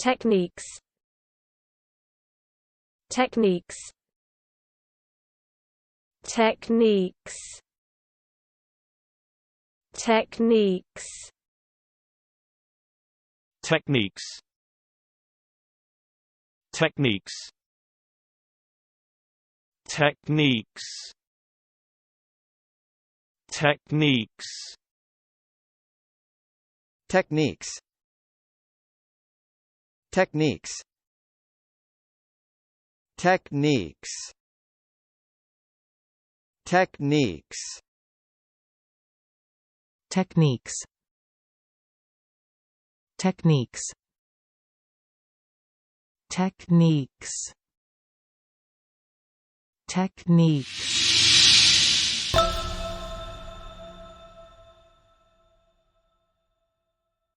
Techniques. Techniques. Techniques. Techniques. Techniques. Techniques. Techniques. Techniques. Techniques. Techniques. Techniques. Techniques. Techniques. Techniques. Techniques. Techniques.